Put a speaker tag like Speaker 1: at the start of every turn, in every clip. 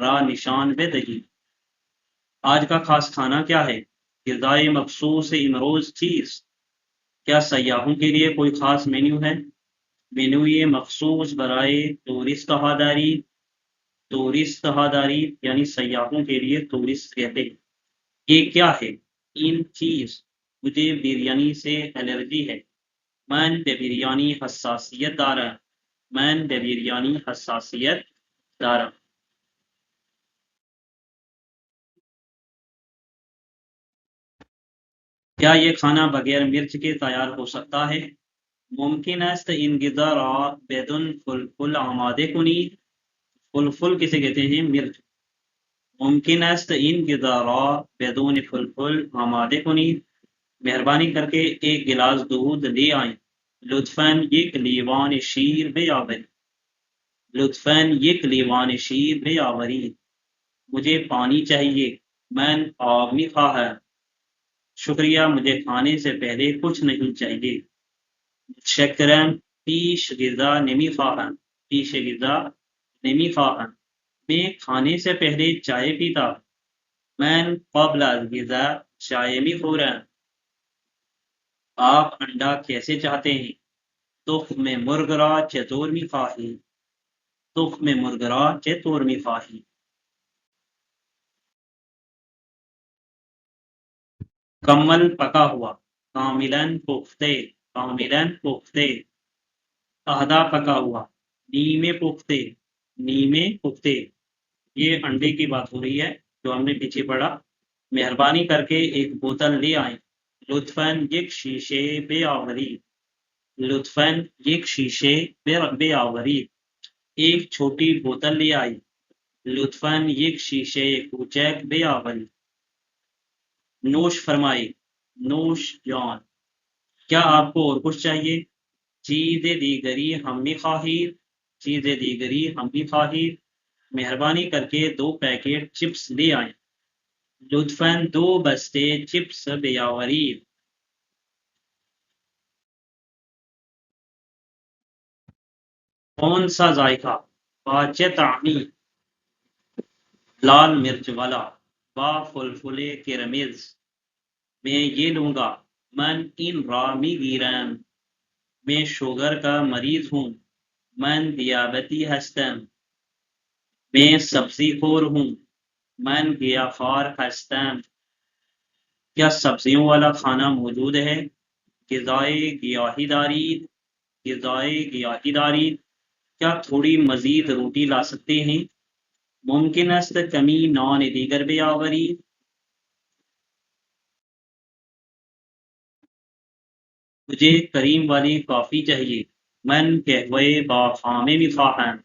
Speaker 1: را نشان بدهید. آج کا خاص کھانا کیا ہے؟ غذائے مخصوص امروز چیز. کیا سیاحوں کے لیے کوئی خاص مینیو ہے؟ مینوی مخصوص برائے ٹورسٹ ہاداری. ٹورسٹ ہاداری یعنی سیاحوں کے لیے ٹورسٹ کہتے ہیں. یہ کیا ہے؟ ان چیز. مجھے بریانی سے الرجی ہے. من به بریانی حساسیت دارم. من به بریانی حساسیت دارم. کیا یہ کھانا بغیر مرچ کے تیار ہو سکتا ہے؟ ممکن است این غذا را بدون فلفل آماده کنید. فلفل کسے کہتے ہیں؟ مرچ. ممکن است این غذا را بدون فلفل آماده کنید. مہربانی کر کے ایک گلاس دودھ لے آئیں. لطفاً یک لیوان شیر بیاورید. لطفاً یک لیوان شیر بیاورید. مجھے پانی چاہیے. من آب میخواهم. شکریہ، مجھے کھانے سے پہلے کچھ نہیں چاہیے. متشکرم، پیش غذا نمیخواهم. پیش غذا نمیخواهم. میں کھانے سے پہلے چائے پیتا. من قبل از غذا چائے میخورم. آپ انڈا کیسے چاہتے ہیں؟ تخم مرغ را چطور میخواهی؟ تخم مرغ را چطور میخواهی؟ کمل پکا ہوا. کاملاً پختے. کاملاً پختے. آدھا پکا ہوا. نیمے پختے. نیمے پختے. یہ انڈے کی بات ہو رہی ہے جو ہم نے پیچھے پڑھا. مہربانی کر کے ایک بوتل لے آئیں. لطفاً یک شیشے بیاورید. لطفاً یک شیشے بیاورید. ایک چھوٹی بوتل لے آئی. لطفاً یک شیشے کوچک بیاورید. نوش فرمائی. نوش جان. کیا آپ کو اور کچھ چاہیے؟ چیز دیگری ہم میخواهید. چیز دیگری ہم میخواهید. مہربانی کر کے 2 پیکٹ چپس لے آئیں. لطفاً 2 بستے چپس بیاورید. کون سا ذائقہ؟ با چه طعمی؟ لال مرچ والا. با فلفل کرمز. میں یہ لوں گا. من این را میگیرم. میں شوگر کا مریض ہوں. من دیابتی هستم. میں سبزی خور ہوں. من گیاخوار هستم. کیا سبزیوں والا کھانا موجود ہے؟ غذائے گیاہی دارید. غذائے گیاہی دارید. کیا تھوڑی مزید روٹی لا سکتے ہیں؟ ممکن است کمی نان دیگر بیاورید. مجھے کریم والی کافی چاہیے. من قہوه با خام میخواهم.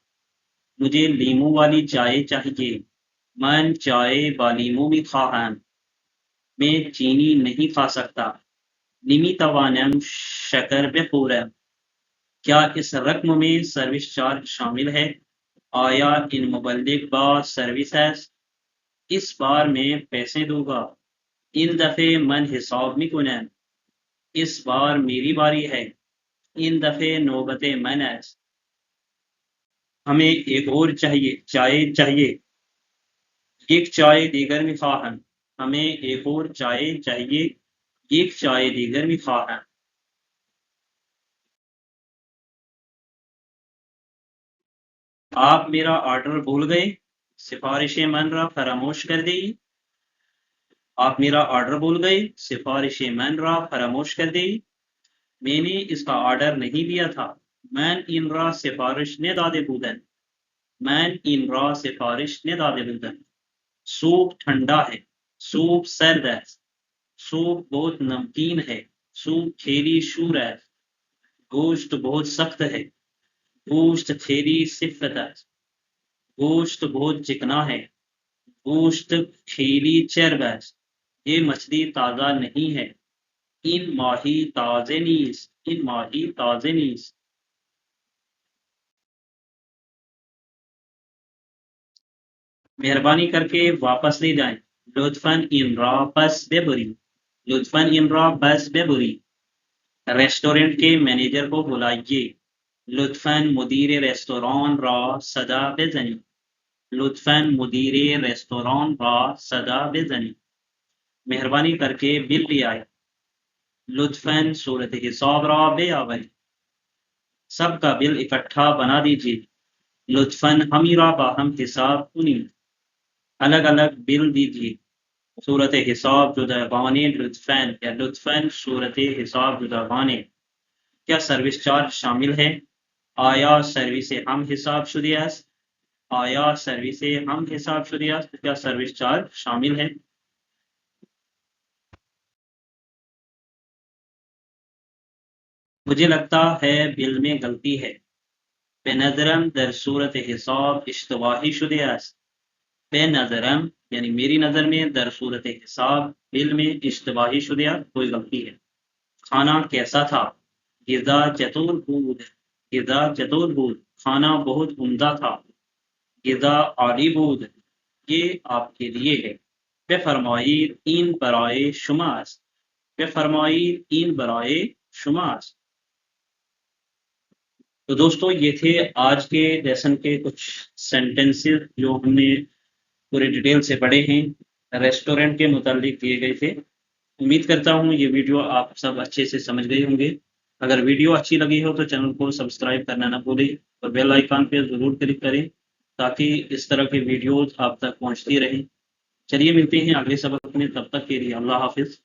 Speaker 1: مجھے لیمو والی چائے چاہیے. من چائے با لیمو میخواهم. میں چینی نہیں کھا سکتا. نمیتوانم شکر بخورم. کیا اس رقم میں سروس چارج شامل ہے؟ آیا ان مبلغ با سروس ہے؟ اس بار میں پیسے دوں گا. این دفعه من حساب میکنم. اس بار میری باری ہے. این دفعه نوبت من است. ہمیں ایک اور چائے چاہیے. ایک چائے دیگر میخواهم. ہمیں ایک اور چائے چاہیے. ایک چائے دیگر میخواهم. آپ میرا آرڈر بھول گئے. سفارش من را فراموش کر دیں. آپ میرا آرڈر بھول گئے. سفارش من را فراموش کر دیں. میں نے اس کا آرڈر نہیں دیا تھا. من این را سفارش نداده بودم. من این را سفارش نداده بودم. سوپ ٹھنڈا ہے. سوپ سرد ہے. سوپ بہت نمکین ہے. سوپ کھیری شور ہے. گوشت بہت سخت ہے. گوشت کھیری صفت ہے. گوشت بہت چکنا ہے. گوشت کھیری چرب ہے. یہ مچھلی تازہ نہیں ہے. این ماہی تازه نیست. این ماہی تازه نیست. مہربانی کر کے واپس لے جائیں. لطفاً این را پس ببرید. لطفاً این را پس ببرید. ریسٹورنٹ کے مینیجر کو بلائیے. لطفاً مدیر ریستوران را صدا بزنید. لطفاً مدیر ریستوران را صدا بزنید. مہربانی کر کے بل لے آئے. لطفاً صورت حساب را بیاورید. سب کا بل اکٹھا بنا دیجیے. لطفاً ہمی را باہم حساب کنید. الگ الگ بل دیجیے. صورت حساب جداگانه لطفاً یا لطفاً صورت حساب جداگانه. کیا سروس چارج شامل ہے؟ آیا سروس ہم حساب شده است؟ آیا سروس ہم حساب شده است؟ کیا سروس چارج شامل ہے؟ مجھے لگتا ہے بل میں غلطی ہے. به نظرم در صورت حساب اشتباهی شده است. به نظرم یعنی میری نظر میں در صورت حساب بل میں اشتباهی شده است، کوئی غلطی ہے. کھانا کیسا تھا؟ غذا چطور بود؟ غذا چطور بود؟ کھانا بہت عمدہ تھا. غذا عالی بود. یہ آپ کے لیے ہے. بفرمایید این برای شما است. بفرمایید این برای شما است. تو دوستو یہ تھے آج کے لیسن کے کچھ سینٹنسز جو ہم نے پورے ڈیٹیل سے پڑھے ہیں، ریسٹورنٹ کے متعلق دیے گئے تھے. امید کرتا ہوں یہ ویڈیو آپ سب اچھے سے سمجھ گئے ہوں گے. اگر ویڈیو اچھی لگی ہو تو چینل کو سبسکرائب کرنا نہ بھولیں اور بیل آئیکن پہ ضرور کلک کریں تاکہ اس طرح کی ویڈیوز آپ تک پہنچتی رہیں. چلیے ملتے ہیں اگلے سبق میں، تب تک کے لیے اللہ حافظ.